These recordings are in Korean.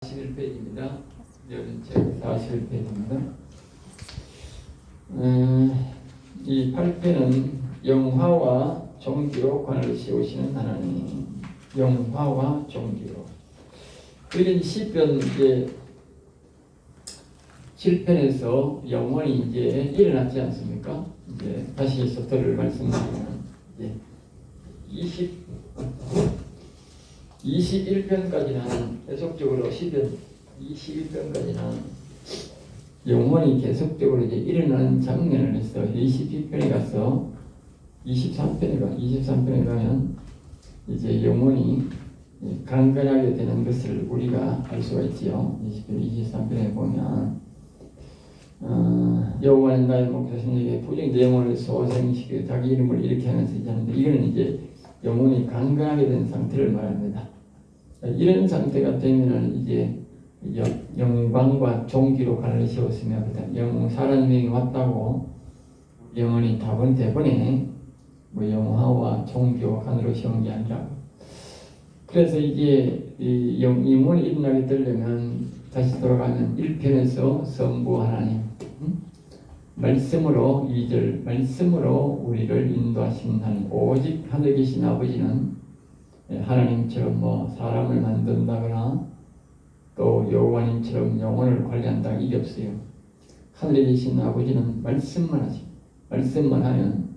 41페이지입니다. 여린책 41페이지입니다. 이 8편은 영화와 종기로 관을 세우시는 하나님. 영화와 종기로. 그린 시편 이제 7편에서 영원히 이제 일어났지 않습니까? 이제 다시 소터를 말씀드리면 이제 21편까지는 계속적으로 10편 21편까지는 영원히 계속적으로 이제 일어나는 장면을 했어. 22편에 가서 23편에 가면 이제 영원히 강건하게 되는 것을 우리가 알 수가 있지요. 20편, 23편에 보면 여호와는 나의 목자신 에게 부정 내 영혼을 소생시켜 자기 이름을 이렇게 하면서 하는데 이거는 이제 영혼이 강건하게 된 상태를 말합니다. 이런 상태가 되면은 이제 영광과 종기로 관을 세웠으며 사람이 왔다고 영혼이 답은 대번에 영화와 종기와 관으로 세운 게 아니라 그래서 이제 이 영혼이 일어나게 되려면 다시 돌아가면 1편에서 성부 하나님 말씀으로 2절 말씀으로 우리를 인도하신 하나님 오직 하늘에 계신 아버지는 하나님처럼 사람을 만든다거나 또 여호와님처럼 영혼을 관리한다 이게 없어요. 하늘에 계신 아버지는 말씀만 하시 말씀만 하면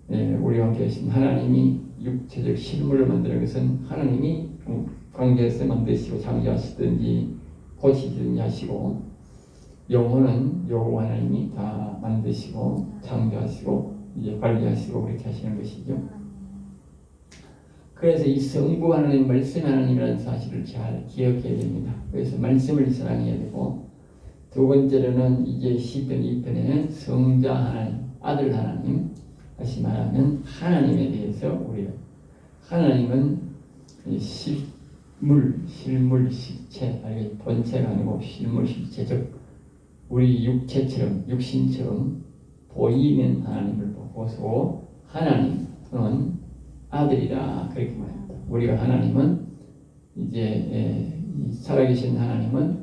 우리와 계신 하나님이 육체적 실물을 만드는 것은 하나님이 관계에서 만드시고 창조하시든지 고치든지 하시고 영혼은 여호와 하나님이 다 만드시고 창조하시고 이제 관리하시고 그렇게 하시는 것이죠. 그래서 이 성부 하나님, 말씀 하나님이라는 사실을 잘 기억해야 됩니다. 그래서 말씀을 사랑해야 되고 두 번째로는 이제 시편 2편에는 성자 하나님, 아들 하나님 다시 말하면 하나님에 대해서 우리가 하나님은 실물, 실체, 아니 본체가 아니고 실물, 실체 즉 우리 육체처럼 육신처럼 보이는 하나님을 보고서 하나님은 아들이라 그렇게 말합니다. 우리가 하나님은 이제 살아계신 하나님은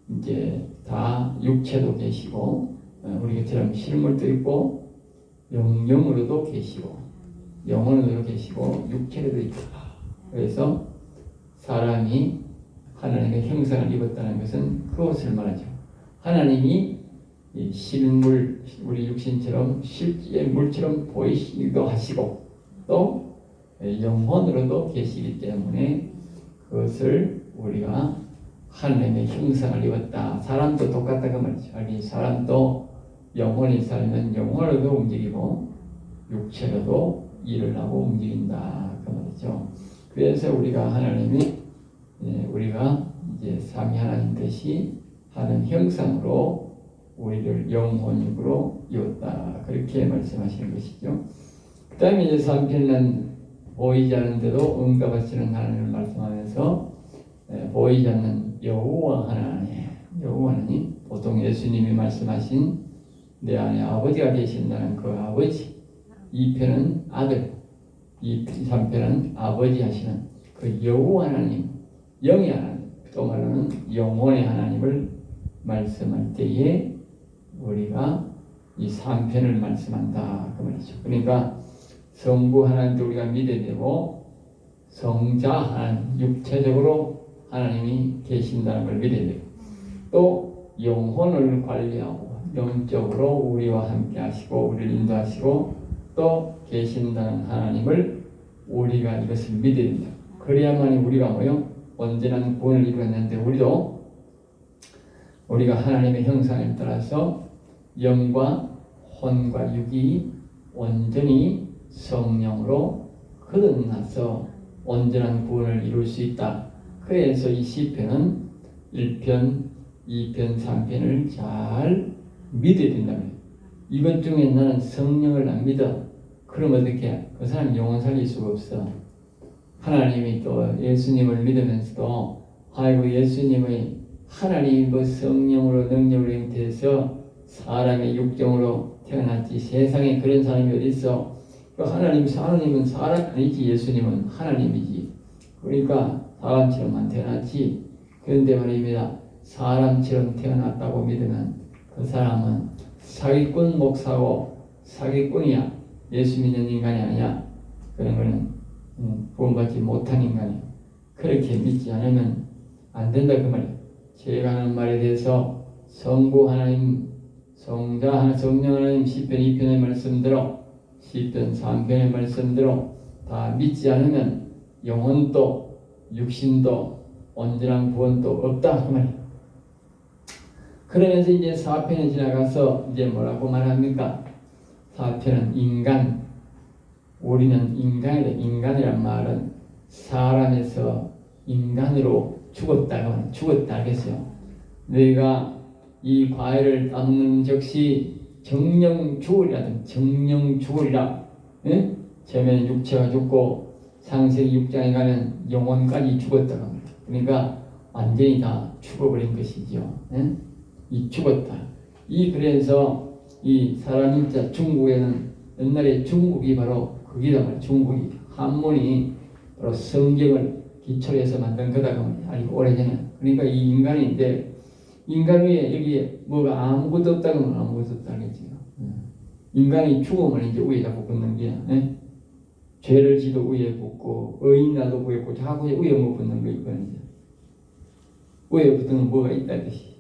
이제 다 육체도 계시고 우리처럼 실물도 있고 영으로도 계시고 영혼으로도 계시고 육체로도 있다. 그래서 사람이 하나님의 형상을 입었다는 것은 그것을 말하죠. 하나님이 실물 우리 육신처럼 실제 물처럼 보이시기도 하시고 또 영혼으로도 계시기 때문에 그것을 우리가 하나님의 형상을 입었다. 사람도 똑같다고 말이죠. 사람도 영혼이 살면 영혼으로도 움직이고 육체로도 일을 하고 움직인다 그 말이죠. 그래서 우리가 하나님이 우리가 이제 삼위 하나님 듯이 하는 형상으로 우리를 영혼육으로 이었다 그렇게 말씀하시는 것이죠. 그 다음에 이제 3편은 보이지 않는데도 응답하시는 하나님을 말씀하면서 보이지 않는 여호와 하나님 보통 예수님이 말씀하신 내 안에 아버지가 계신다는 그 아버지 2편은 아들 3편은 아버지 하시는 그 여호와 하나님 영의 하나님 또 말하는 영혼의 하나님을 말씀할 때에 우리가 이 3편을 말씀한다 그 말이죠. 그러니까 성부 하나님도 우리가 믿어야 되고 성자 하나님 육체적으로 하나님이 계신다는 걸 믿어야 되고 또 영혼을 관리하고 영적으로 우리와 함께 하시고 우리를 인도하시고 또 계신다는 하나님을 우리가 이것을 믿어야 된다. 그래야만이 우리가 온전한 구원을 이루었는데 우리가 하나님의 형상에 따라서 영과 혼과 육이 온전히 성령으로 거듭나서 온전한 구원을 이룰 수 있다. 그래서 이 시편은 1편, 2편, 3편을 잘 믿어야 된다면 이것 중에 나는 성령을 안 믿어. 그럼 어떻게 그 사람 영혼 살릴 수가 없어. 하나님이 또 예수님을 믿으면서도 예수님의 하나님이 성령으로 능력으로 잉태해서 사람의 육정으로 태어났지 세상에 그런 사람이 어디 있어. 하나님은 사람 아니지. 예수님은 하나님이지. 그러니까 사람처럼만 태어났지 그런데 말입니다. 사람처럼 태어났다고 믿으면 그 사람은 사기꾼 목사고 사기꾼이야. 예수 믿는 인간이 아니야. 그런 거는 구원받지 못한 인간이야. 그렇게 믿지 않으면 안 된다 그 말이야. 제가 하는 말에 대해서 성부 하나님, 성자 하나님, 성령 하나님 시편 2편의 말씀대로 시편 3편의 말씀대로 다 믿지 않으면 영혼도 육신도 온전한 구원도 없다 그 말이야. 그러면서 이제 4편에 지나가서 이제 뭐라고 말합니까? 4편은 인간, 우리는 인간이다. 인간이란 말은 사람에서 인간으로 죽었다. 죽었다 하겠어요. 너희가 이 과일을 따먹는 즉시 정령 죽으리라. 정령 죽으리라. 예? 처음에는 육체가 죽고 창세기 6장에 가면 영혼까지 죽었다고 합니다. 그러니까 완전히 다 죽어버린 것이죠. 예? 이 죽었다. 그래서 이 사람인자 중국에는 옛날에 중국이 바로 거기다 말이야. 중국이 한문이 바로 성경을 기초로 해서 만든 거다 말이야. 아주 오래전에. 그러니까 이 인간인데 인간 위에 여기에 뭐가 아무것도 없다고 하면 아무것도 없다겠지요. 인간이 죽으면 이제 위에다 붙는 게 예? 죄를 지도 위에 붙고 의인 나도 위에 붙고 자꾸 위에 못 붙는 거 있거든요. 위에 붙는 뭐가 있다 뜻이.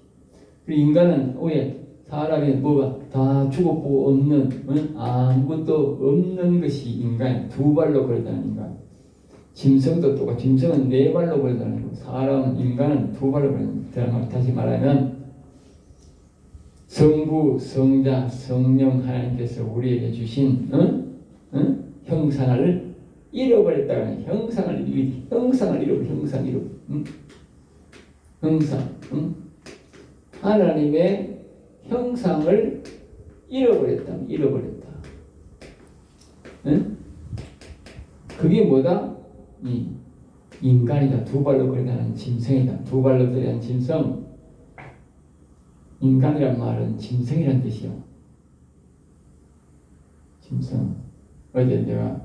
그리고 인간은 위에 사람이 뭐가 다 죽어보고 없는 아무것도 없는 것이 인간. 두 발로 걸어다니는 인간. 짐승도 똑같아. 짐승은 네 발로 걸어다니고 사람은 인간은 두 발로 걸어다니는. 다시 말하면 성부, 성자, 성령 하나님께서 우리에게 주신 형상을 잃어버렸다는 형상을 잃어버려. 형상. 하나님의 형상을 잃어버렸다. 응? 그게 뭐다? 이 인간이다. 두 발로 걸어다니는 짐승이다. 두 발로 걸어다니는 짐승. 인간이란 말은 짐승이란 뜻이요. 짐승. 어제 내가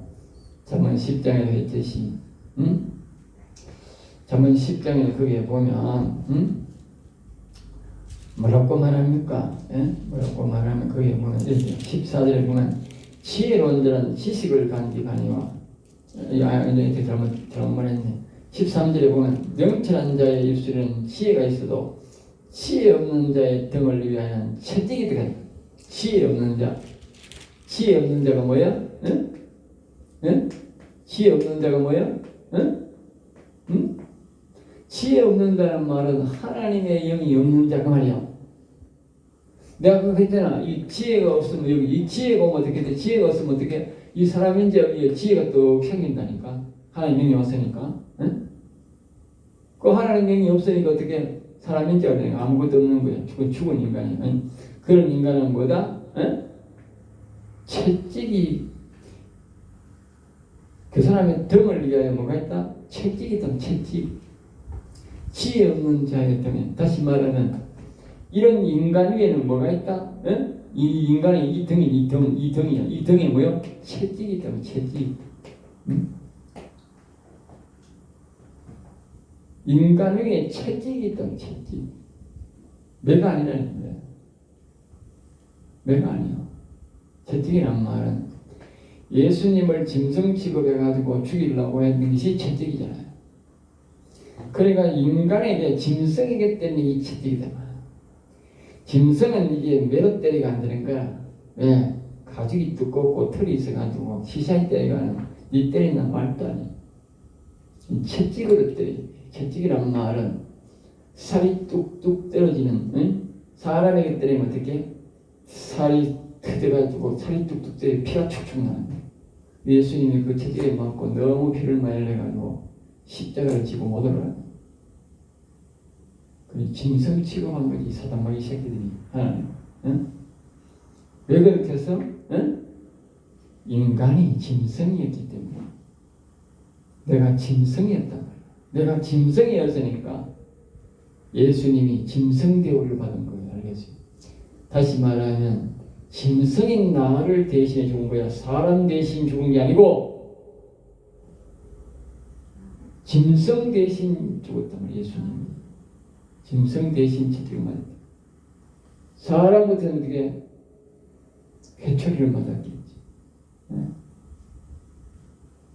잠언 10장에도 했듯이, 잠언 10장에 거기에 보면, 뭐라고 말합니까? 예? 뭐라고 말하면 거기에 보면 14절에 보면 지혜로운 자는 지식을 간직하니와 이렇게 잘못 말했네. 13절에 보면 명철한 자의 입술에는 지혜가 있어도 지혜 없는 자의 등을 위하여 채찍이 들어간다. 지혜 없는 자가 뭐야? 응? 응? 지혜 없는 자가 뭐야? 응? 응? 지혜 없는 자는 말은 하나님의 영이 없는 자가 말이야. 내가 그거 했잖아. 이 지혜가 없으면 여기 이 지혜가 오면 어떻게 돼? 지혜가 없으면 어떻게? 이 사람인지 여기 지혜가 또 생긴다니까. 하나님 영이 없으니까. 응? 그 하나님 영이 없으니까 어떻게 사람인지 아무것도 없는 거야. 죽은 인간이. 아니, 그런 인간은 뭐다? 응? 채찍이 그 사람의 등을 위하여 뭐가 있다? 채찍이 등 채찍. 지혜 없는 자의 등에 다시 말하면 이런 인간 위에는 뭐가 있다? 응? 이 인간의 이 등이야. 이 등이 뭐요? 채찍이 있다고 채찍. 응? 인간 위에 채찍이 있다고 채찍. 내가 아니라는 거야. 내가 아니야. 채찍이란 말은 예수님을 짐승 취급해가지고 죽이려고 했는 것이 채찍이잖아요. 그러니까 인간에게 짐승이기 때문에 이 채찍이다. 짐승은 이게 매로 때리가 안 되는 거야. 왜? 가죽이 두껍고 털이 있어가지고 시샤이 때리가 니 때린다는 말도 아니야. 채찍으로 때려. 채찍이란 말은 살이 뚝뚝 떨어지는, 응? 사람에게 때리면 어떻게? 살이 터져가지고 살이 뚝뚝 떨어 피가 축축 나는 거야. 예수님이 그 채찍에 맞고 너무 피를 많이 흘려가지고 십자가를 지고 못 올라가요. 그 짐승 취급한 거지 사단마귀 새끼들이 하나님. 응? 왜 그렇게 해서? 응? 인간이 짐승이었기 때문에. 내가 짐승이었단 말이야. 내가 짐승이었으니까 예수님이 짐승 대우를 받은 거예요. 알겠어요? 다시 말하면 짐승인 나를 대신해 죽은 거야. 사람 대신 죽은 게 아니고 짐승 대신 죽었단 말이야. 예수님이. 짐승 대신 채찍을 맞았다. 사람부터는 어떻게 회초리를 맞았겠지.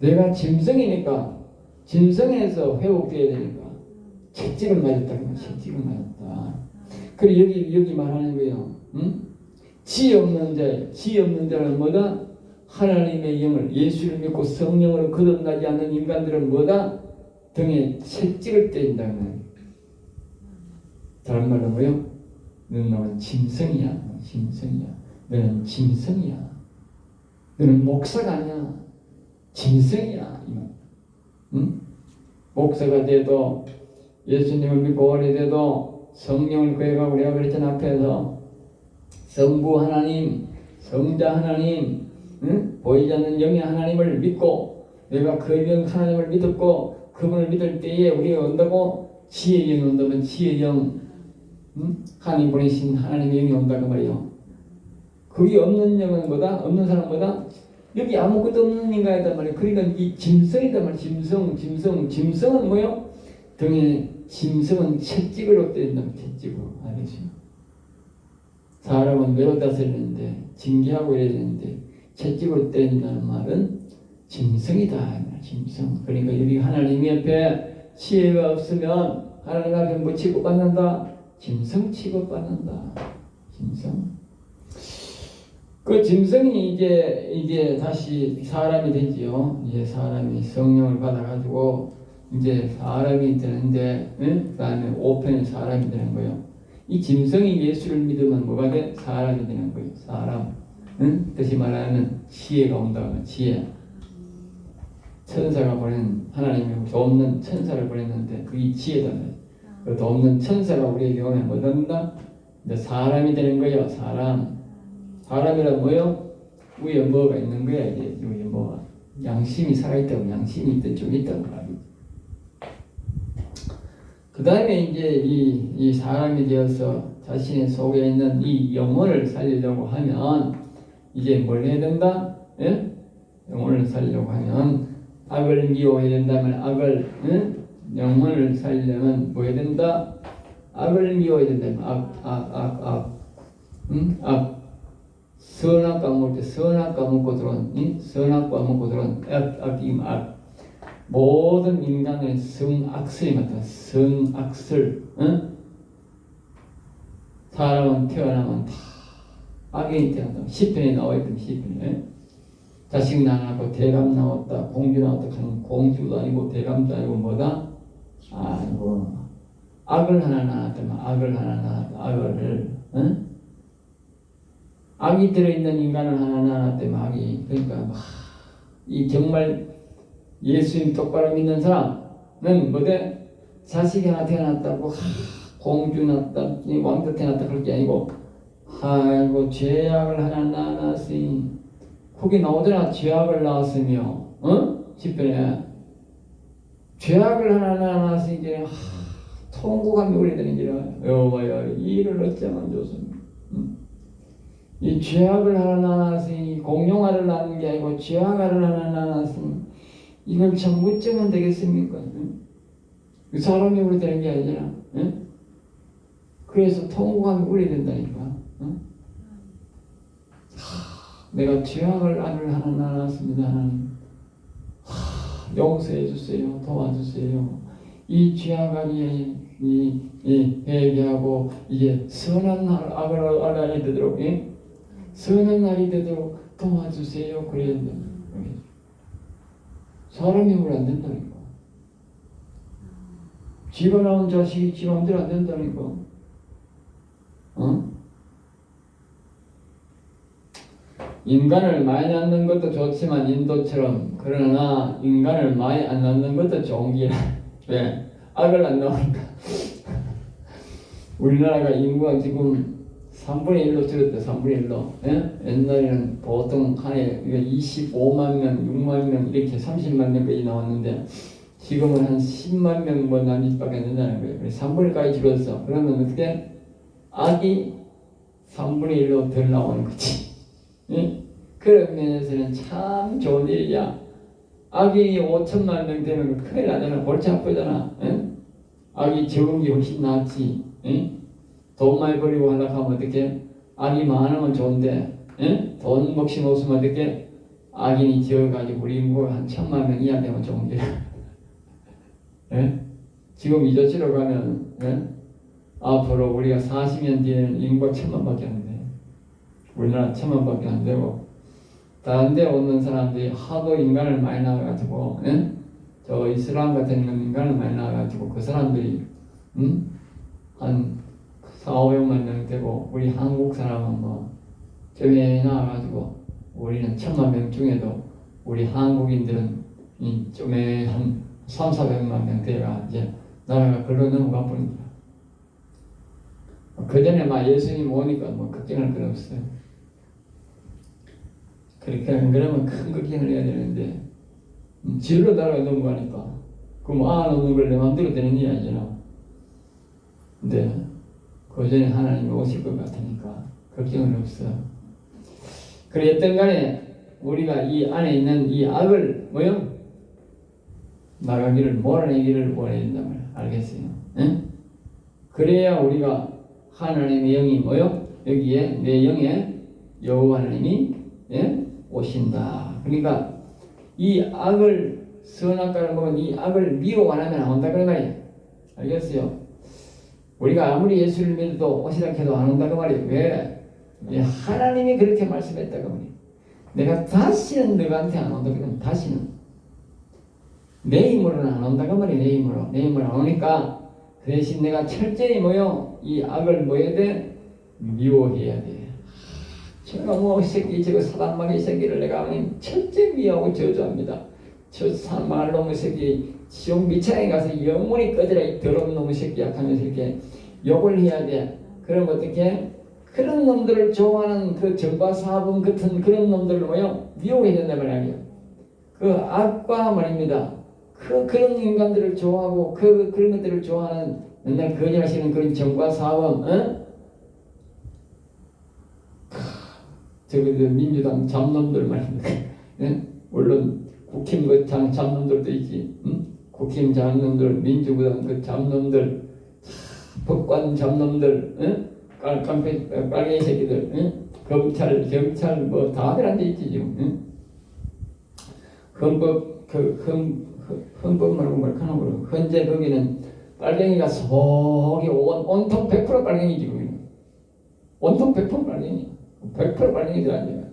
내가 짐승이니까 짐승에서 회복되어야 되니까 채찍을 맞았다. 채찍을 맞았다. 그리고 여기 말하는 거예요. 지혜 없는 자는 뭐다? 하나님의 영을 예수를 믿고 성령으로 거듭나지 않는 인간들은 뭐다? 등에 채찍을 때린다는 거예요. 다른 말로 뭐요? 너는 짐승이야. 짐승이야. 너는 짐승이야. 너는 목사가 아니야. 짐승이야. 응? 목사가 돼도 예수님을 믿고 오래돼도 성령을 구해가고 내가 그랬잖아. 앞에서 성부 하나님, 성자 하나님, 보이지 않는 영의 하나님을 믿고 내가 그 영 하나님을 믿었고 그분을 믿을 때에 우리가 온다고 지혜의 영이 온다면 지혜의 영, 하나님 보내신 하나님의 영이 온다고 말이요. 그게 없는 영은 뭐다? 없는 사람은 뭐다? 여기 아무것도 없는 인간이단 말이에요. 그러니까 이 짐승이단 말이에요. 짐승은 뭐요? 등에 짐승은 채찍으로 때린다면 채찍으로. 알겠죠? 사람은 매로 다스리는데 징계하고 이래야 되는데 채찍으로 때린다는 말은 짐승이다. 짐승. 그러니까 여기 하나님 옆에 지혜가 없으면 하나님 앞에 뭐 취급받는다? 짐승 취급받는다. 짐승. 그 짐승이 이제 다시 사람이 되지요. 이제 사람이 성령을 받아가지고 이제 사람이 되는데, 그 다음에 5편의 사람이 되는 거예요. 이 짐승이 예수를 믿으면 뭐가 돼? 사람이 되는 거예요. 사람. 다시 말하면 지혜가 온다고. 지혜. 천사가 보낸 하나님이 돕는 천사를 보냈는데 그게 지혜다. 그 돕는 천사가 우리에게 오면 뭐 된다? 이제 사람이 되는 거예요. 사람이란 뭐요? 위에 뭐가 있는 거야. 이제 위에 뭐가 양심이 살아있다고. 양심이 있던 쪽이 있다고 말이지. 그 다음에 이제 이 사람이 되어서 자신의 속에 있는 이 영혼을 살리려고 하면 이제 뭘 해야 된다? 예? 영혼을 살리려고 하면 악을 미워해야 된다면 영혼을 살리려면 뭐 해야 된다? 악을 미워해야 된다면 악. 선악과 먹을 때 선악과 먹고 들어온 선악과 먹고 들어온 악. 모든 인간의 성악설이 맞다. 성악설. 사람은 태어나면 다 악인이 태어난다. 시편에 나와있던 시편에 자식 낳고 대감 나왔다. 공주 나왔다. 공주도 아니고 대감도 아니고 뭐다? 악을 하나 낳았다. 악이 들어있는 인간을 하나 낳았다면 악이. 그러니까 이 정말 예수님 똑바로 믿는 사람은 뭐대? 자식이 하나 태어났다고 공주 낳았다, 왕자 태어났다 그럴 게 아니고 아이고 죄악을 하나 낳았으니 거기 나오잖아. 죄악을 낳았으며 시편에 죄악을 하나 낳았으니 이제 통곡하며 울리더니라. 여호와여 이 일을 어쩌면 좋습니까? 이 죄악을 하나 낳았으니 공용화를 낳는 게 아니고 죄악을 하나 낳았으니 이걸 참 어쩌면 되겠습니까? 사람이 울이 되는 게 아니잖아. 그래서 통곡하며 울이 된다니까. 내가 죄악을 하나 낳았습니다. 하나님. 용서해 주세요. 도와주세요. 이 죄악 아니에 회개하고 이제 선한 악을 알아야 되도록 선한 날이 되도록 도와주세요. 그래야 된다. 사람이 울 안 된다니까. 지가 낳은 자식이 지 마음대로 안 된다니까. 인간을 많이 낳는 것도 좋지만 인도처럼 그러나 인간을 많이 안 낳는 것도 좋은 게 왜? 악을 안 낳으니까. 우리나라가 인구가 지금 3분의 1로 줄었대. 3분의 1로. 예? 옛날에는 보통 한 해 25만 명, 6만 명 이렇게 30만 명까지 나왔는데 지금은 한 10만 명 뭐 남짓밖에 안 된다는 거예요. 그래서 3분의 1까지 줄었어. 그러면 어떻게? 악이 3분의 1로 덜 나오는 거지. 예? 그런 면에서는 참 좋은 일이야. 악이 5천만 명 되면 큰일 나잖아. 골치 아프잖아. 예? 악이 적은 게 훨씬 낫지. 에? 돈 많이 벌이고 하려고 하면 어떻게? 악이 많으면 좋은데, 에? 돈 몫이 없으면 어떻게? 악인이 지어가지고 우리 인구가 한 1000만 명 이하 되면 좋은 게. 에? 지금 이 조치로 가면, 에? 앞으로 우리가 40년 뒤에는 인구가 1000만밖에 안 돼. 우리나라 1000만밖에 안 되고, 다른 데 오는 사람들이 하도 인간을 많이 낳아가지고, 에? 저 이슬람 같은 인간을 많이 낳아가지고, 그 사람들이, 한 4,500만 명 되고, 우리 한국 사람은 뭐, 저에 나와가지고, 우리는 1000만 명 중에도, 우리 한국인들은 이 좀에 한 3,400만 명 돼가, 이제, 나라가 글로 넘어가 버립니다. 그 전에 막 예수님 오니까 뭐, 걱정할 건 없어요. 그러면 큰 걱정을 해야 되는데, 진로 나라가 넘어가니까, 그럼 놓는 걸 내 마음대로 되는 일이 아니잖아. 근데, 그 전에 하나님이 오실 것 같으니까, 걱정은 없어. 그랬던 간에, 우리가 이 안에 있는 이 악을, 나가기를, 몰아내기를 원해야 된단 말이야. 알겠어요? 응? 그래야 우리가 하나님의 영이 여기에, 내 영에 여호와 하나님이, 오신다. 그러니까, 이 악을, 선악과를 보면 이 악을 미워 안 하면 안 온다. 그 말이에요. 알겠어요? 우리가 아무리 예수를 믿어도 오시다 해도 안 온다. 그 말이에요. 왜? 하나님이 그렇게 말씀했다. 그 말이에요. 내가 다시는 너한테 안 온다. 그러면 다시는. 내 힘으로는 안 온다. 그 말이에요. 내 힘으로 안 오니까 그 대신 내가 철저히 이 악을 해야 돼? 미워해야 돼. 저놈의 새끼, 저거 사단마귀 새끼를 내가 철저히 미워하고 저주합니다. 저 사망할 놈의 새끼, 지옥 미창에 가서 영원히 꺼져라, 이 더러운 놈의 새끼야 하면서 이렇게 욕을 해야 돼. 그럼 어떻게? 그런 놈들을 좋아하는 그 전과사범 같은 그런 놈들을 미워해야 된단 말이에요. 그 악과 말입니다. 그런 인간들을 좋아하고 그런 것들을 좋아하는 맨날 거짓하시는 그런 전과사범, 민주당 잡놈들 말입니다. 물론 국힘 잡놈들도 있지. 국힘 잡놈들, 민주당 그 잡놈들, 법관 잡놈들, 빨갱이 새끼들, 검찰, 경찰 뭐 다들 앉아 있지 지금. 헌법 말고 말카노로 현재 거기는 빨갱이가 속이 온통 100% 빨갱이지 거기는. 온통 100% 빨갱이. 100% 빨갱이들 아니야.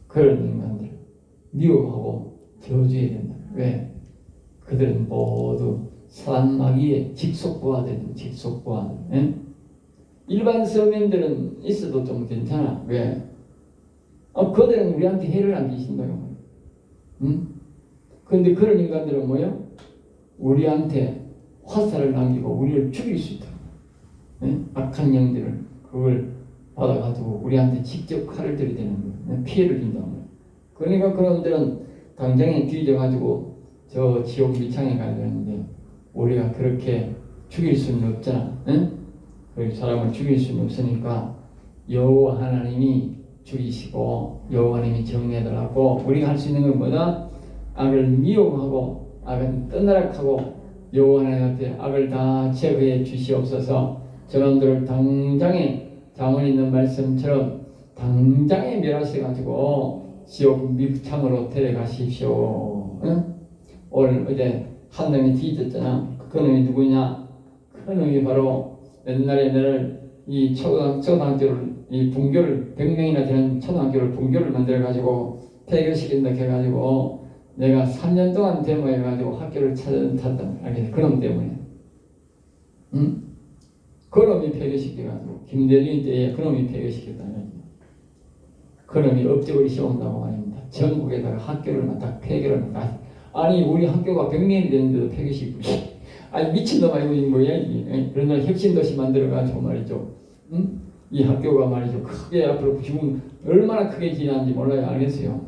그런 인간들 미워하고 저주해야 된다. 왜? 그들은 모두 사단마귀의 직속부하들, 직속부하들. 일반 서민들은 있어도 좀 괜찮아. 왜? 그들은 우리한테 해를 안 끼친다고. 그런데 그런 인간들은 우리한테 화살을 남기고 우리를 죽일 수 있다. 악한 영들을 그걸 받아가지고 우리한테 직접 칼을 들이대는 거예요. 피해를 준다는 거예요. 그러니까 그런들은 당장에 뒤져가지고 저 지옥 미창에 가야 되는데 우리가 그렇게 죽일 수는 없잖아. 그 사람을 죽일 수는 없으니까 여호와 하나님이 죽이시고 여호와 하나님이 정리하더라고. 우리가 할 수 있는 건 뭐다? 악을 미워하고 악은 떠나라 하고 여호와 하나님한테 악을 다 제거해 주시옵소서. 저놈들을 당장에 잠언 있는 말씀처럼 당장에 멸하셔가지고 지옥 밑창으로 데려가십시오. 오늘 어제 한 놈이 뒤졌잖아. 그 놈이 누구냐? 그 놈이 바로 옛날에 너를 이 초등학교를 이 분교를 100명이나 되는 초등학교를 분교를 만들어가지고 폐교시킨다 해가지고 내가 3년 동안 데모해가지고 학교를 찾았단 말이야. 그놈 때문에. 그놈이 폐교시켜가지고 김대중 때에 그놈이 폐교시켰다는 거죠. 그놈이 업적을 씌운다고 말입니다. 전국에다가 학교를 다 폐교를 아니 우리 학교가 100명이 되는데도 폐교시키고 아니 미친놈 아니고 이 뭐야 이게. 그러나 혁신도시 만들어가지고 말이죠. 이 학교가 말이죠. 크게 앞으로 지금 얼마나 크게 지나는지 몰라요. 알겠어요.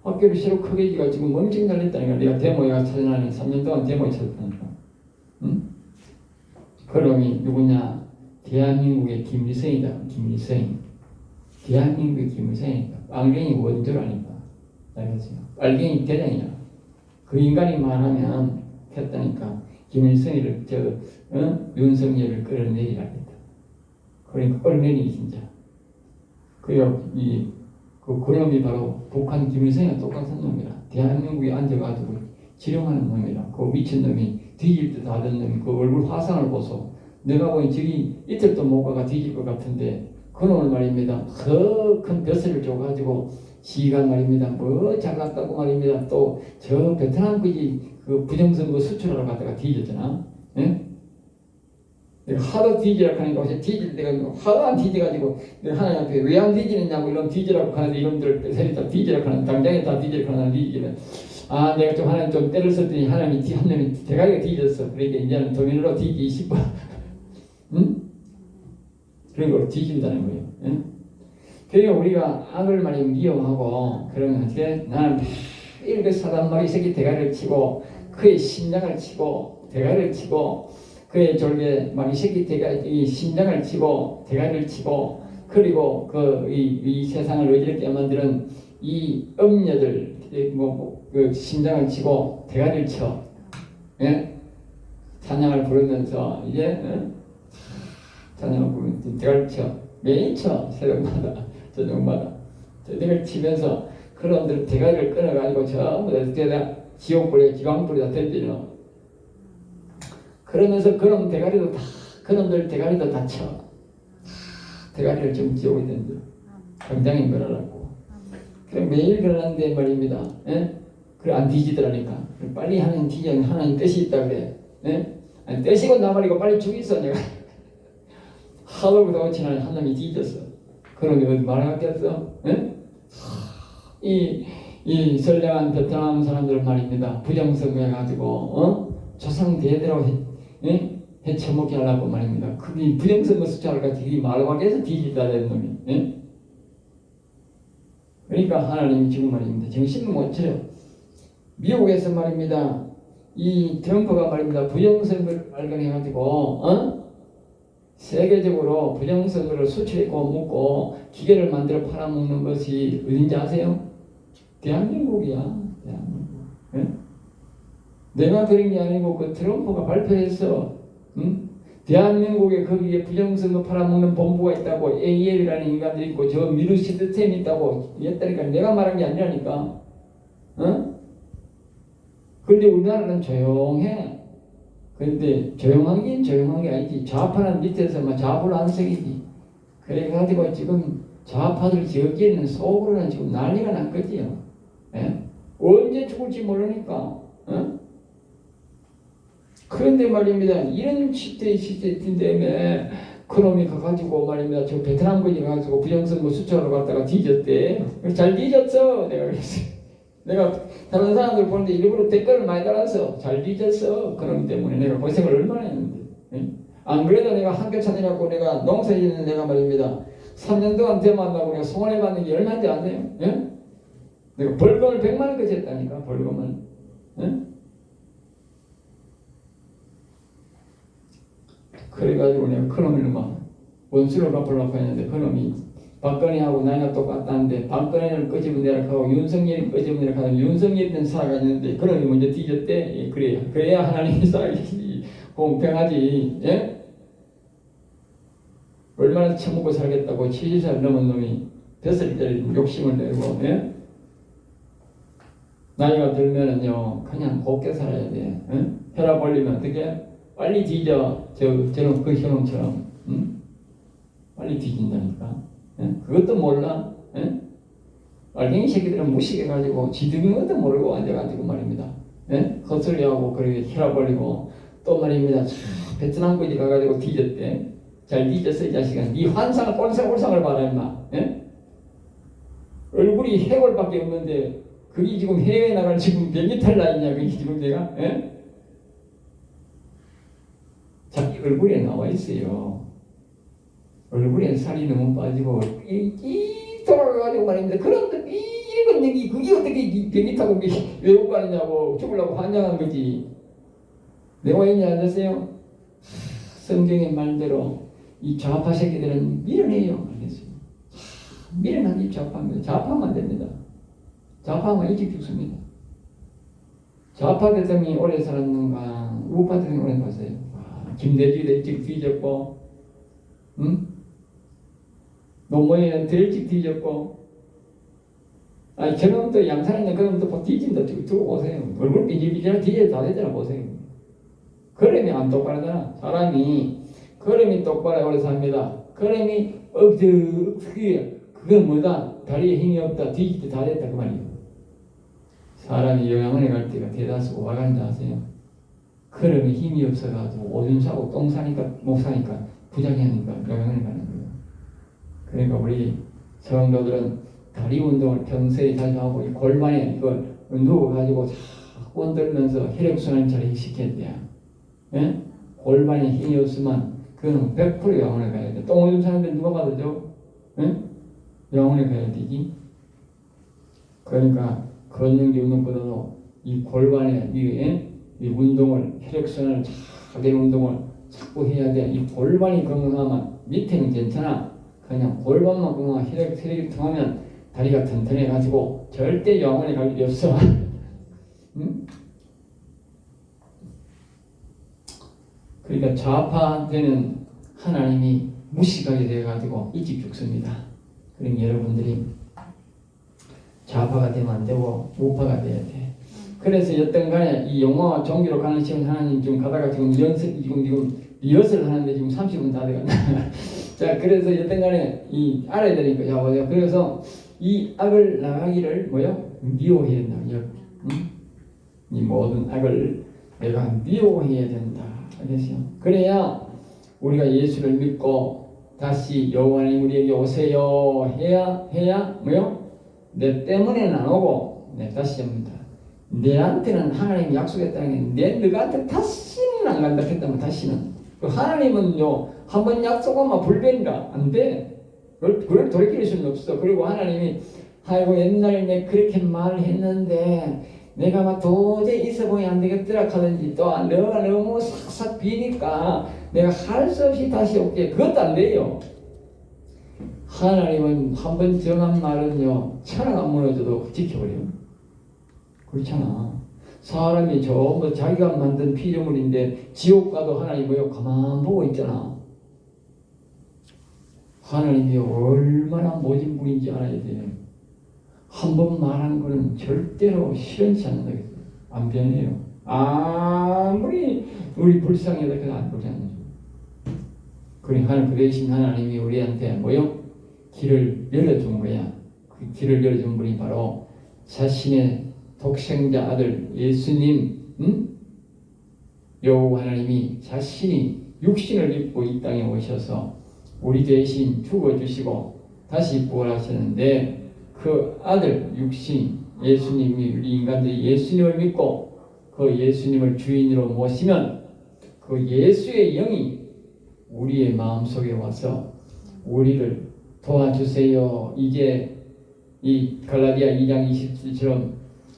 학교를 새로 크게 지가 지금 엄청 달렸다니까. 내가 데모에 찾아나는 3년 동안 데모에 찾았다니까. 그놈이 누구냐? 대한민국의 김일성이다. 김일성. 대한민국의 김일성이니까. 빨갱이 원조라니까. 알겠어요. 빨갱이 대장이야. 그 인간이 말하면 했다니까 김일성이를 윤석열을 끌어내리라겠다. 그러니까 끌어내리 진짜. 그 그놈이 바로 북한 김일성이랑 똑같은 놈이라. 대한민국에 앉아가지고 지령하는 놈이라. 그 미친 놈이 뒤질 듯 하던 놈이 그 얼굴 화상을 보소. 내가 보니 저기 이틀도 못 가가 뒤질 것 같은데 그놈을 말입니다. 그 큰 벼슬을 줘가지고 지가 말입니다. 뭐 잘났다고 말입니다. 또 저 베트남 그 부정선거 수출하러 갔다가 뒤졌잖아. 예? 내가 하도 뒤지라고 하니까 뒤질 때가 하도 안 뒤져가지고 내가 하나님 앞에 왜 안 뒤지느냐고 이런 뒤지라고 하는데 이놈들 세리다 뒤지라고 하는 당장에 다 뒤지라고 하는 뒤지는 내가 좀 하나님 좀 때를 썼더니 하나님이 한 놈이 대가리가 뒤졌어. 그러니까 이제는 도민으로 뒤지기 싶어. 응? 그런 걸 뒤진다는 거예요. 응? 그러니까 우리가 악을 많이 미워하고 그러면 어떻게 나는 이렇게 사단마귀 새끼 대가리를 치고 그의 심장을 치고 대가리를 치고 그의 졸개 마귀 새끼 대가리 심장을 치고 대가리를 치고 그리고 이 세상을 어지럽게 만드는 이 음녀들 그 심장을 치고 대가리를 쳐. 예? 찬양을 부르면서 이제 찬양을 부르면서 대가리를 쳐. 매일 쳐. 새벽마다 저녁마다 대가리를 치면서 그놈들 대가리를 끊어가지고 전부 다 지옥불에 지방불에다 던지려. 그러면서 그놈 대가리도 다 그놈들 대가리도 다 쳐. 대가리를 좀 지옥에 던져. 당장에 걸어라고. 그럼 매일 그러는데 말입니다. 예? 그래 안 뒤지더라니까. 빨리 하나님 뒤지는 하나님 뜻이 있다 그래. 예? 아니, 뜻이고 나발이고 빨리 죽이소 내가. 하도 그러고 지난 한 놈이 뒤졌어. 그놈이 어디 말하겠어? 예? 이 선량한 베트남 사람들 말입니다. 부정선거해가지고 조상 대대로 해쳐먹게 하려고 말입니다. 그게 부정선거 수차를 가지고 말하고 해서 뒤집다 된 놈이. 예? 그러니까 하나님이 지금 말입니다. 정신을 못 차려. 미국에서 말입니다. 이 트럼프가 말입니다. 부정선거를 발견해가지고 세계적으로 부정선거를 수출했고 묻고 기계를 만들어 팔아먹는 것이 어딘지 아세요? 대한민국이야. 대한민국. 예? 내가 그런 게 아니고 그 트럼프가 발표했어. 응? 대한민국에 거기에 부정선거 팔아먹는 본부가 있다고 AL이라는 인간들이 있고 저 미르 시스템이 있다고 했다니까 내가 말한 게 아니라니까. 그런데 우리나라는 조용해. 그런데 조용한 게 아니지. 좌파는 밑에서 막 좌불 안색이지. 그래가지고 지금 좌파들 지역에는 속으로는 지금 난리가 난 거지요. 예? 언제 죽을지 모르니까. 그런데 말입니다. 이런 시스템 때문에 그놈이 가가지고 말입니다. 저 베트남 거지 가가지고 부정선거 수출하러 갔다가 뒤졌대. 잘 뒤졌어. 내가 그랬어. 내가 다른 사람들 보는데 일부러 댓글을 많이 달아서 잘 뒤졌어. 그놈 때문에 내가 고생을 얼마나 했는데. 예? 안 그래도 내가 학교 찾으라고 내가 농사짓는 내가 말입니다. 3년 동안 대만다고 내가 송원해 받는 게 얼마인지 아세요? 예? 내가 벌금을 100만 원까지 했다니까. 벌금을. 예? 그래가지고 내가 그놈을 막 원수를 갚으려고 했는데 그놈이 박근혜하고 나이가 똑같다는데 박근혜를 끄집어내라 하고 윤석열이 끄집어내라 하고 윤석열이든 사가 있는데 그놈이 먼저 뒤졌대. 그래야 하나님이 살기 공평하지. 예? 얼마나 처먹고 살겠다고 70살 넘은 놈이 뱃살짜리 욕심을 내고. 예? 나이가 들면은요 그냥 곱게 살아야 돼. 예? 혈압 올리면 어떻게? 빨리 뒤져. 저는 그 형처럼. 응? 빨리 뒤진다니까. 예? 그것도 몰라. 예? 알갱이 새끼들은 무식해가지고 지들은 것도 모르고 앉아가지고 말입니다. 예? 헛소리하고 그렇게 혈압 올리고 또 말입니다. 베트남 거지 가가지고 뒤졌대. 잘 뒤졌어 이 자식아. 네 환상을 꼴상꼴상을 봐라 임마. 예? 얼굴이 해골밖에 없는데 그게 지금 해외에 나갈 지금 몇이 탈나 있냐 그게 지금 내가. 예? 자기 얼굴에 나와 있어요. 얼굴에 살이 너무 빠지고 이 돌아가가지고 말입니다. 그런데 이건 얘기 그게 어떻게 비행기 타고 외국 가느냐고 죽으려고 환장한 거지. 내가 왜 있냐 아세요? 성경의 말대로 이 좌파 새끼들은 밀어내요. 알겠어요? 밀어내기 좌파입니다. 좌파하면 안 됩니다. 좌파하면 일찍 죽습니다. 좌파 대통령이 오래 살았는가 우파 대통령이 오래 봤어요. 김대중도 일찍 뒤졌고, 응? 노무현은 더 일찍 뒤졌고, 저놈도 양산이는 그놈도 뒤진다. 두고 보세요. 얼굴 삐질삐질한 뒤에 다 되잖아. 보세요. 걸음이 안 똑바르잖아. 사람이 걸음이 똑바로 오래 삽니다. 걸음이 그건 뭐다? 다리에 힘이 없다. 뒤질 때 다 됐다. 그 말이에요. 사람이 요양원에 갈 때가 대다수 오바간지 아세요? 걸음이 힘이 없어가지고 오줌 싸고 똥 싸니까 못 사니까 부작용이니까 요양원에 가는 거예요. 그러니까 우리 성도들은 다리 운동을 평소에 자주 하고 이 골반에 이걸 누워가지고 자꾸 흔들면서 혈액순환을 잘 시켜야 돼요. 예? 골반에 힘이 없으면 그건 100% 영혼에 가야 돼. 똥 오줌 싸는데 누가 받아줘? 예? 영혼에 가야 되지. 그러니까 걷는 운동보다도 이 골반에 이 운동을 혈액순환을 자기 운동을 자꾸 해야 돼. 이 골반이 건강하면 밑에는 괜찮아. 그냥 골반만 건강하면 혈액이 통하면 다리가 튼튼해가지고 절대 영혼에 갈 일이 없어. 응? 그러니까 좌파되는 하나님이 무식하게 돼가지고 일찍 죽습니다. 그러니 여러분들이 좌파가 되면 안 되고 우파가 돼야 돼. 그래서 여튼 간에 이 영어와 종교로 가는 시간 하나님 지금 가다가 지금 리허설 하는데 지금 30분 다 돼간다. 자, 그래서 여튼 간에 알아야 되니까, 야, 보세요. 그래서 이 악을 나가기를 미워해야 된다. 응? 이 모든 악을 내가 미워해야 된다. 알겠어요? 그래야 우리가 예수를 믿고 다시 여호와님 우리에게 오세요 해야 내 때문에는 안 오고 다시 합니다. 내한테는 하나님이 약속했다는 게 너한테 다시는 안 간다 했다면 다시는 하나님은요 한번 약속하면 불변이라 안 돼. 그걸 돌이킬 수는 없어. 그리고 하나님이 아이고 옛날에 내가 그렇게 말했는데 내가 막 도저히 있어 보이 안 되겠더라 하든지 또 너가 너무 싹싹 비니까 내가 할 수 없이 다시 올게. 그것도 안 돼요. 하나님은 한번 정한 말은요 천하가 무너져도 지켜버려요. 그렇잖아. 사람이 전부 자기가 만든 피조물인데 지옥 가도 하나님이 가만 보고 있잖아. 하나님이 얼마나 모진 분인지 알아야 돼. 한번 말한 거는 절대로 실현치 않는다. 안 변해요. 아무리 우리 불쌍해도 그래도 안 보지 않는 줄. 그러니 그 대신 하나님이 우리한테 길을 열어준 거야. 그 길을 열어준 분이 바로 자신의 독생자 아들 예수님, 여호와 하나님이 자신이 육신을 입고 이 땅에 오셔서 우리 대신 죽어주시고 다시 부활하셨는데 그 아들 육신 예수님이 우리 인간들이 예수님을 믿고 그 예수님을 주인으로 모시면 그 예수의 영이 우리의 마음속에 와서 우리를 도와주세요. 이제 이 갈라디아 2장 27처럼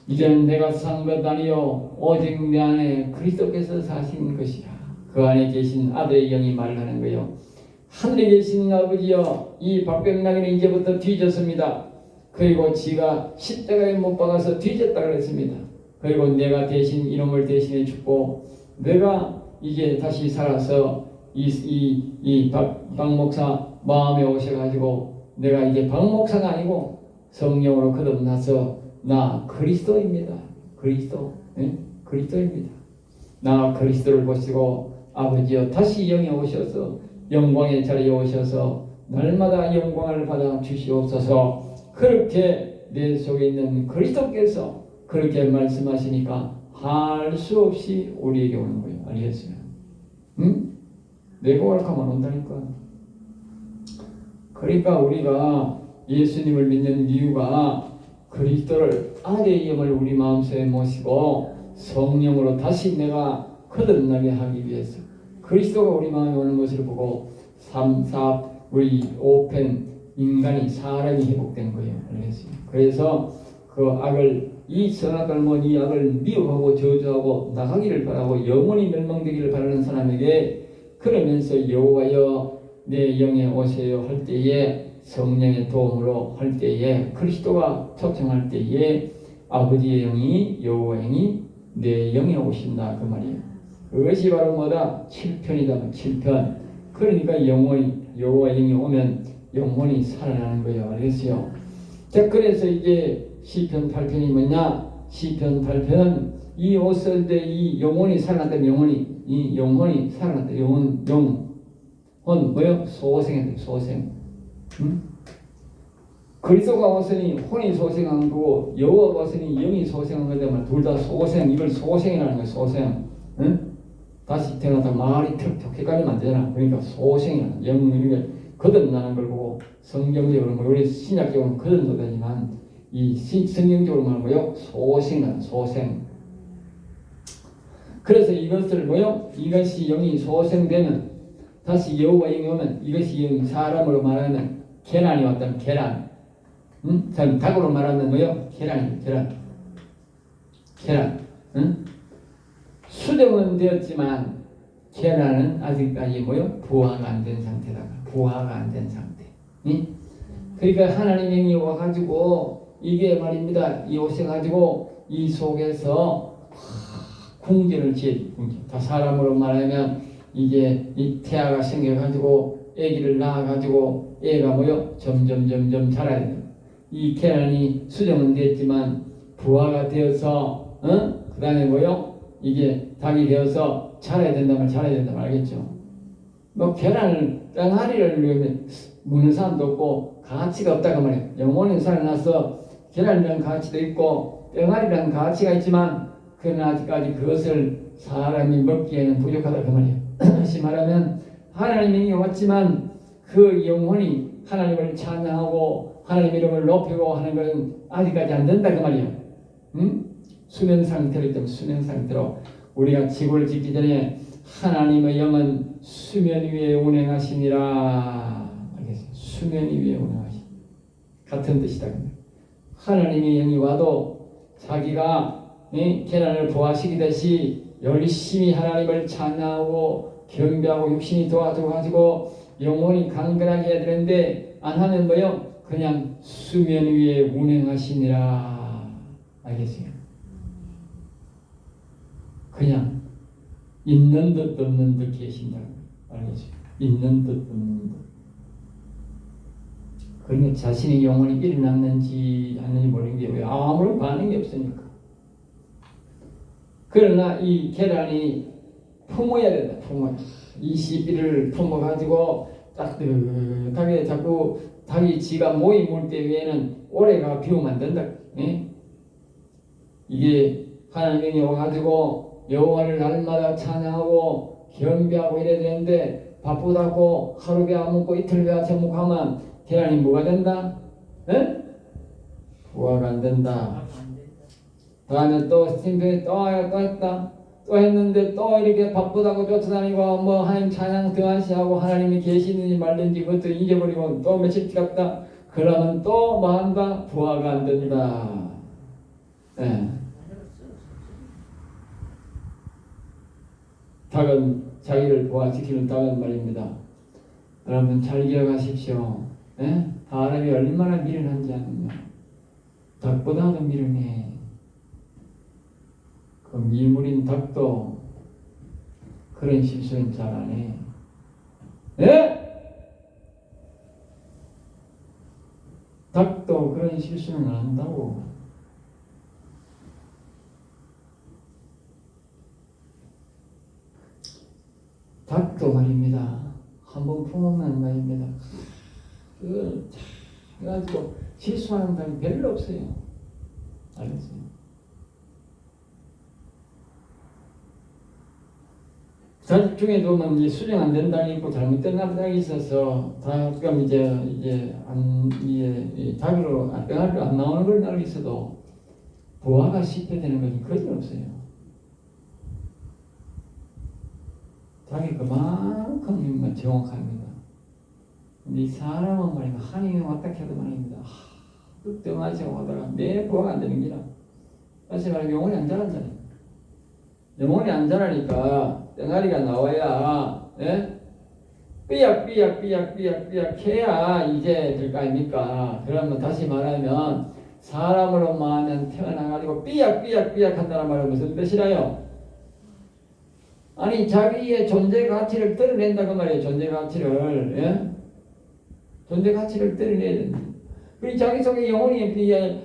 이제는 내가 산 것 아니요 오직 내 안에 그리스도께서 사신 것이라. 그 안에 계신 아들의 영이 말하는 거요. 하늘에 계신 아버지여 이 박병나기는 이제부터 뒤졌습니다. 그리고 지가 십자가에 못 박아서 뒤졌다 그랬습니다. 그리고 내가 대신 이놈을 대신해 죽고 내가 이제 다시 살아서 박 목사 마음에 오셔가지고 내가 이제 박 목사가 아니고 성령으로 거듭나서 나 그리스도입니다. 그리스도입니다. 나 그리스도를 보시고 아버지여 다시 영에 오셔서 영광의 자리에 오셔서 날마다 영광을 받아 주시옵소서. 그렇게 내 속에 있는 그리스도께서 그렇게 말씀하시니까 할 수 없이 우리에게 오는 거예요. 알겠어요? 응? 내가 오락하면 온다니까. 그러니까 우리가 예수님을 믿는 이유가 그리스도를 아들의 영을 우리 마음속에 모시고 성령으로 다시 내가 거듭나게 하기 위해서 그리스도가 우리 마음에 오는 것을 보고 우리 오펜 인간이 사람이 회복된 거예요. 알겠어요? 그래서 그 악을 이 선악을 이 악을 미워하고 저주하고 나가기를 바라고 영원히 멸망되기를 바라는 사람에게 그러면서 여호와여 내 영에 오세요 할 때에 성령의 도움으로 할 때에 그리스도가 초청할 때에 아버지의 영이 여호와 영이 내 영에 오신다 그 말이에요. 그것이 바로 뭐다? 7편이다. 7편. 그러니까 영혼이 여호와 영이 오면 영혼이 살아나는 거예요. 알겠어요? 자, 그래서 이제 시편 8편이 뭐냐? 시편 8편은 이 옷을 때 이 영혼이 살아났다. 이 영혼이 살아났다. 영혼 뭐요? 소생이 소생. 응? 그리스도가 왔으니 혼이 소생한 거고 여호와가 왔으니 영이 소생한 거지만 둘 다 소생. 이걸 소생이라는 거예요. 소생. 응? 다시 태어나다 말이 툭툭 헷갈리면 안 되잖아. 그러니까 소생이라는 영을 거듭나는 걸 보고 성경적으로 뭐 우리 신약적으로는 거듭도 되지만 이 성경적으로 말하면 뭐요? 소생이라는 소생. 그래서 이것을 뭐요? 이것이 영이 소생되면 다시 여호와 영이 오면 이것이 사람으로 말하면 계란이 왔다는 계란. 응? 닭으로 말하면 뭐요? 계란. 응? 수령은 되었지만 계란은 아직까지 뭐요? 부화가 안 된 상태다. 부화가 안 된 상태. 응? 그러니까 하나님 영이 와가지고 이게 말입니다. 이 오셔가지고 이 속에서 궁전을 지어. 다 사람으로 말하면 이게 이 태아가 생겨가지고 아기를 낳아가지고 애가 뭐요? 점점 자라야 돼요. 이 계란이 수정은 됐지만 부화가 되어서 그 다음에 뭐요? 이게 닭이 되어서 자라야 된다면 알겠죠? 뭐 계란을 땡아리를 먹는 사람도 없고 가치가 없다고 말이에요. 영혼이 살아나서 계란이라는 가치도 있고 땡아리라는 가치가 있지만 그러나 아직까지 그것을 사람이 먹기에는 부족하다 그 말이에요. 다시 말하면 하나님이 왔지만 그 영혼이 하나님을 찬양하고 하나님 이름을 높이고 하는 것은 아직까지 안 된다 그 말이에요. 응? 수면 상태이기 때문에 수면 상태로 우리가 지구를 짓기 전에 하나님의 영은 수면 위에 운행하시니라. 알겠어요? 수면 위에 운행하시. 같은 뜻이다. 하나님의 영이 와도 자기가 계란을 부화시키듯이 열심히 하나님을 찬양하고 경배하고 육신이 도와줘가지고 영혼이 강건하게 해야 되는데 안 하면 뭐요? 그냥 수면 위에 운행하시니라. 알겠어요? 그냥 있는 듯 없는 듯 계신다. 알겠죠? 있는 듯 없는 듯. 그러니까 자신의 영혼이 일어났는지 아닌지 모르는 게 왜 아무런 반응이 없으니까. 그러나 이 계란이 품어야 된다. 이 씨비를 품어가지고 따뜻하게 자꾸 닭이 지가 모이 물 때 외에는 오래가 비우면 안 된다. 이게 하나님이 와가지고 여호와를 날마다 찬양하고 경배하고 이래야 되는데 바쁘다고 하루 배 안 먹고 이틀 배 제목하면 계란이 뭐가 된다? 부화가 안 된다. 다음에 또 심표에 또 했다. 또 했는데 또 이렇게 바쁘다고 쫓아다니고 뭐 하나님 찬양 등한시하고 하나님이 계시는지 말든지 그것도 잊어버리고 또 며칠 지났다. 그러면 또 뭐 한다? 부화가 안 된다. 닭은 자기를 부화시키는 닭은 말입니다. 여러분 잘 기억하십시오. 사람이 얼마나 미련한지 아느냐. 닭보다도 미련해. 그 미물인 닭도 그런 실수는 잘 안 해. 닭도 그런 실수는 안 한다고. 닭도 말입니다. 한번 품으면 말입니다. 그래가지고 실수하는 닭이 별로 없어요. 알겠어요? 닭 중에도 뭐 수정 안 된 닭이 있고 잘못된 닭이 있어서 가끔 이제 닭으로 뼈가 안 나오는 걸 닭이 있어도 부화가 쉽게 되는 것이 거의 없어요. 닭이 그만큼 정확합니다. 근데 이 사람은 말이야 한이 왔다 해도 말입니다. 뚱뚱하시고 하다가 내 부화가 안 되는 기라. 다시 말하면 영혼이 안 자란다니까. 영혼이 안 자라니까 땡아리가 나와야 삐약 해야 이제 될 거 아닙니까? 그러면 다시 말하면 사람으로 마하면 태어나가지고 삐약삐약삐약 한다는 말은 무슨 뜻이라요? 아니 자기의 존재 가치를 드러낸다 그 말이에요. 존재 가치를. 예? 존재 가치를 드러내야 된다. 그리고 자기 속에 영혼이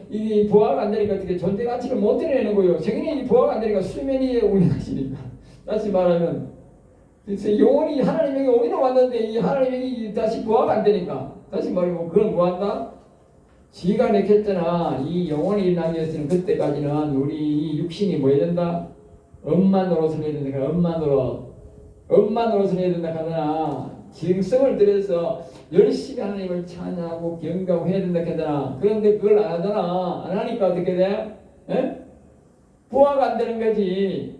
이 부하가 안 되니까 어떻게 존재 가치를 못 드러내는 거예요. 정인이 부하가 안 되니까 수면 위에 운행하시니까. 다시 말하면 영혼이 하나님에게 오인을 왔는데 이 하나님에게 다시 부하가 안 되니까 다시 말하면 그건 뭐 한다? 지가 내켰잖아. 이 영혼이 일어나기 위해서는 그때까지는 우리 이 육신이 뭐 해야 된다? 엄마 노릇을 해야 된다. 엄마 노릇을 해야 된다 하잖아. 정성을 들여서 열심히 하나님을 찬양하고 경배하고 해야 된다 하잖아. 그런데 그걸 안 하잖아. 안 하니까 어떻게 돼? 에? 부하가 안 되는 거지.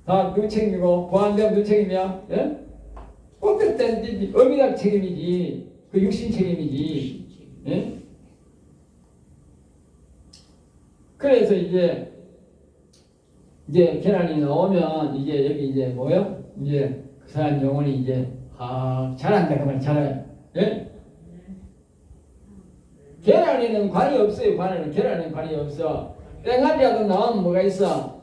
다 누구 책임이고 부하 안 되면 누구 책임이야? 예? 어떨 땐 어미가 책임이지. 그 육신 책임이지. 예? 그래서 이제 계란이 나오면 이제 여기 이제 뭐요? 이제 그 사람 영혼이 이제 잘한다 그 말 잘해요. 예? 계란에는 관이 없어요. 계란에는 관이 없어. 뺑아리라도 나오면 뭐가 있어?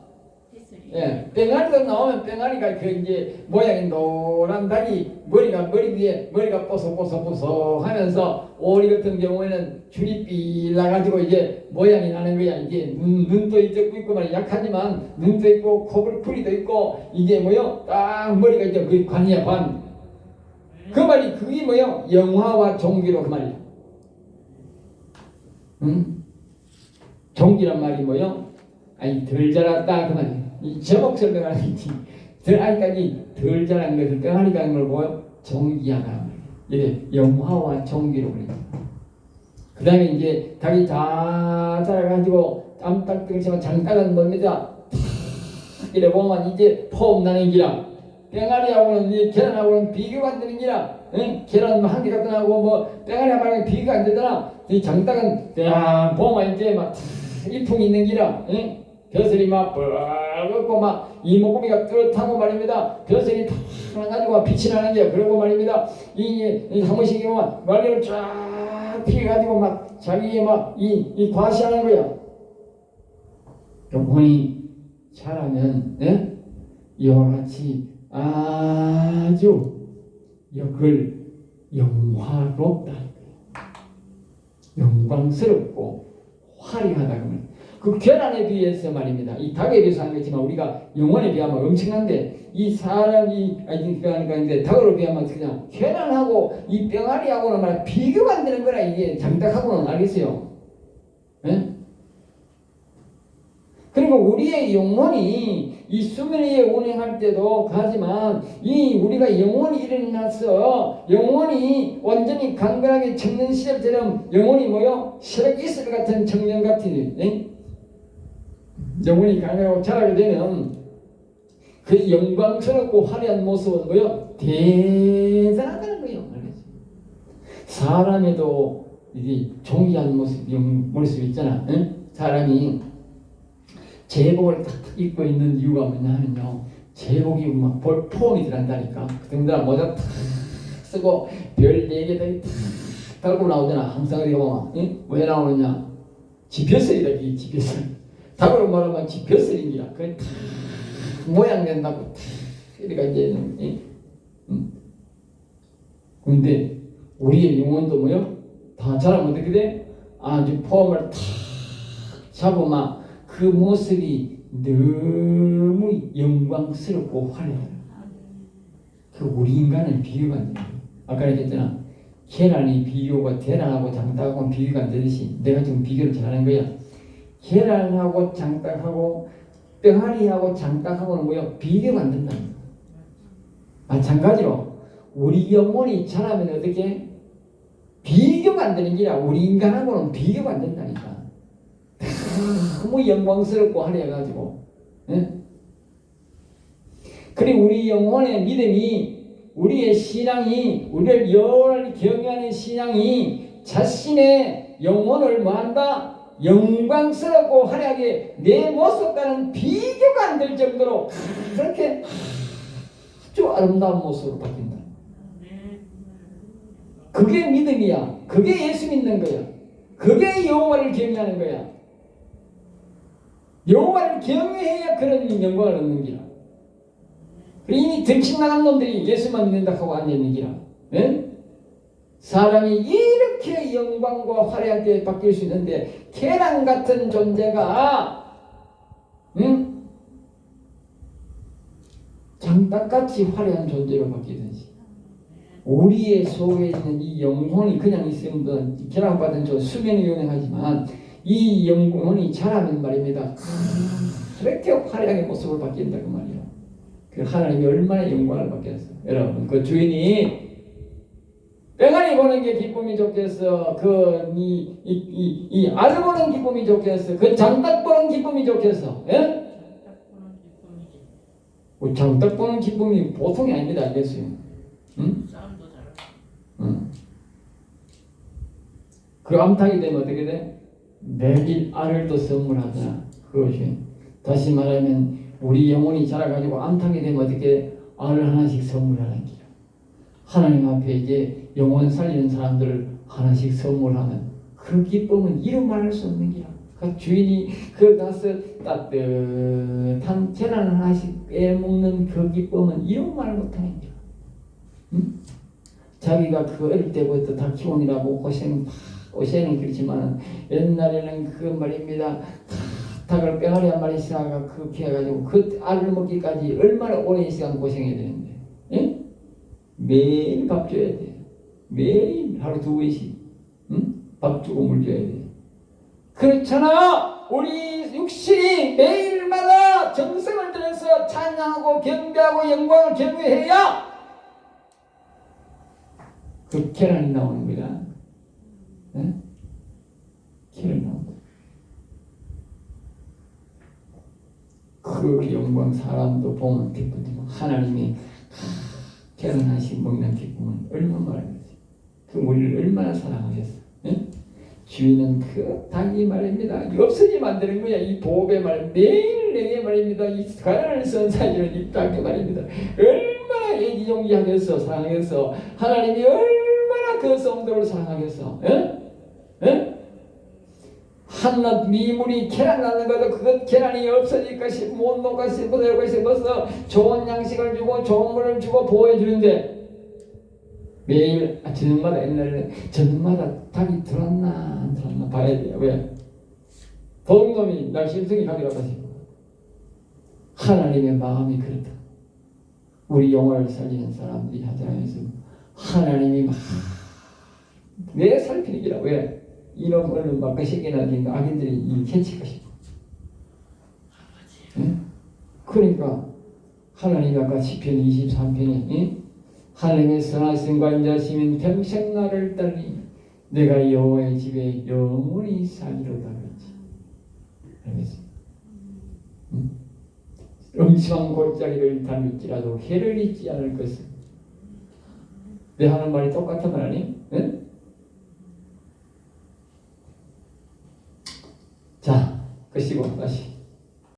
예, 뺑아리도 나오면 뺑아리가 그 이제 모양이 노란 닭이 머리 위에 머리가 뽀송뽀송뽀송 하면서 오리 같은 경우에는 줄이 삐 나가지고 이제 모양이 나는 거야. 이제 눈도 있고 말이야. 약하지만 눈도 있고 코뿔이도 있고 이게 뭐요? 딱 머리가 이제 그 관이야 관. 그 말이 그게 뭐요? 영화와 종기로 그 말이야. 응? 종기란 말이 뭐요? 아니 덜 자랐다 그 말이야. 이 제목 설명하는 거지. 덜 자란 것을 뺑아리가 하는 걸 뭐요? 종기하다. 이래 영화와 종기로 그래. 그 다음에 이제 닭이 다 자라가지고 땀딱뜨기지만 장닭은 뭡니다. 이래 보면 이제 포음 나는 기라. 뺑아리하고는 이제 계란하고는 비교가 안 되는 기라. 응? 계란 한 개 갖다 나고 뭐 뺑아리 한 마리 비교가 안 되잖아. 이 장닭은 보면 이제 막 이풍이 있는 기라. 응? 벼슬이 막 뻘겋고 막 이목구비가 뚜렷하고 말입니다. 벼슬이 탁 가지고 막 빛이 나는 게 그러고 말입니다. 이 한 번씩 보면 말리를 쫙 피해가지고 막 자기의 막 이 과시하는 거야. 영혼이 잘하면 이와 같이 아주 영화롭다, 영광스럽고 화려하다 그 계란에 비해서 말입니다. 이 닭에 비해서 하는 거지만 우리가 영혼에 비하면 엄청난데 이 사람이 그러니까 이제 닭으로 비하면 그냥 계란하고 이 병아리하고는 말 비교가 안 되는 거라. 이게 장닭하고는 알겠어요. 예? 그리고 우리의 영혼이 이 수면 위에 운행할 때도 하지만 이 우리가 영혼이 일어나서 영혼이 완전히 강건하게 청년 시절처럼 영혼이 뭐요? 새벽 이슬 같은 청년 같은 영혼이 강건하고 자라게 되면 그 영광스럽고 화려한 모습은 뭐요? 대단하다는 거예요. 사람에도 이게 존귀한 모습 있잖아. 응? 사람이 제복을 딱 입고 있는 이유가 뭐냐 하면요, 제복이 막 폼이 들어간다니까. 그때마다 모자 탁 쓰고 별 4개들이 탁 달고 나오잖아. 항상 어디 가면 응? 왜 나오느냐? 지벼슬이다. 이 지벼슬. 닭으로 말하면 지벼슬입니다. 그래 탁 모양 낸다고 이렇게 이제 근데 우리의 영혼도 뭐요? 다 자라면 어떻게 돼? 아주 폼을 탁 잡으면 그 모습이 너무 영광스럽고 화려해요. 그 우리 인간은 비교가 안 돼요. 아까 얘기했잖아. 계란이 비교가 계란하고 장닭하고는 비교가 안 되듯이 내가 지금 비교를 잘하는 거야. 계란하고 장닭하고 병아리하고 장닭하고는 뭐야? 비교가 안 된다. 마찬가지로 우리 영혼이 자라면 어떻게? 비교가 안 되는 기라. 우리 인간하고는 비교가 안 된다니까. 너무 영광스럽고 화려해가지고. 예? 그리고 우리 영혼의 믿음이, 우리의 신앙이, 우리를 영원히 경외하는 신앙이 자신의 영혼을 뭐한다? 영광스럽고 화려하게 내 모습과는 비교가 안 될 정도로 그렇게 아주 아름다운 모습으로 바뀐다. 그게 믿음이야. 그게 예수 믿는 거야. 그게 여호와를 경외하는 거야. 여호와를 경외해야 그런 영광을 얻는 기라. 이미 등신나간 놈들이 예수만 믿는다 하고 앉아있는 기라. 예? 사람이 이렇게 영광과 화려한 때 바뀔 수 있는데 계란 같은 존재가 장닭같이 화려한 존재로 바뀌든지 우리의 속에 있는 이 영혼이 그냥 있으면 계란받은 저 수면이 유능하지만 이 영혼이 자라면 말입니다. 그렇게 화려하게 모습을 바뀐다 그 말이에요. 그 하나님이 얼마나 영광을 받겠어요. 여러분 그 주인이 뺑아리 보는 게 기쁨이 좋겠어. 이 알을 보는 기쁨이 좋겠어. 그 장닭 보는 기쁨이 좋겠어. 예? 장닭 보는 기쁨이 보통이 아닙니다. 알겠어요? 응? 싸움도 잘하고. 응. 그 암탉이 되면 어떻게 돼? 매일 알을 또 선물하더라. 그것이 다시 말하면 우리 영혼이 자라가지고 암탉이 되면 어떻게 알을 하나씩 선물하는 길. 하나님 앞에 이제 영혼 살리는 사람들을 하나씩 선물하는 그 기쁨은 이루 말할 수 없는 기라. 그 주인이 그 가서 따뜻한 계란 하나씩 빼먹는 그 기쁨은 이루 말 못하는 기라. 응? 자기가 그 어릴 때부터 다 키우느라고 고생은 그렇지만 옛날에는 그 말입니다. 닭을 뺑아리 한 마리 씌어가 그렇게 해가지고 그 알을 먹기까지 얼마나 오랜 시간 고생해야 되는데. 예? 매일 밥 줘야 돼. 매일 하루 2번씩 밥 주고 물 줘야 돼. 그렇잖아. 우리 육신이 매일마다 정성을 들여서 찬양하고 경배하고 영광을 경배해야 그 계란이 나오는 거야. 네? 계란이 나오는 거야. 그 영광 사람도 보면 기쁘지만 하나님이 계란 하나씩 먹는 기쁨은 얼마나 말하겠어요. 그 우리를 얼마나 사랑하겠어. 예? 주인은 그 닭이 말입니다. 없어지면 안 되는 거야. 이 보배 말 매일 내게 말입니다. 이 가난을 선사해주는 이 닭이 말입니다. 얼마나 애기용기하겠어. 사랑하겠어. 하나님이 얼마나 그 성도를 사랑하겠어. 예? 예? 한낱 미물이 계란 낳는 것도 그것 계란이 없어질 것이 못 녹아 싶어서 싶어서 좋은 양식을 주고 좋은 물을 주고 보호해주는데 매일 저녁마다 옛날에는 저녁마다 닭이 들어왔나 안 들어왔나 봐야 돼요. 왜? 도둑놈이 날 심성이 가기라고 하시고 하나님의 마음이 그렇다. 우리 영혼을 살리는 사람들이 하자면서 하나님이 막 내 살피는 기라. 왜? 이런 얼른 막 그 새끼나 악인들이 이 캐치가 싶어. 응? 그러니까 하나님이 아까 시편 23편에 응? 하나님의 선하심과 인자심은 평생 나를 따르니 내가 여호와의 집에 영원히 살리로다 그랬지. 알겠어? 응? 음침한 골짜기를 다닐지라도 해를 잊지 않을 것은 내 하는 말이 똑같은 말 아니? 응? 자, 그시고 다시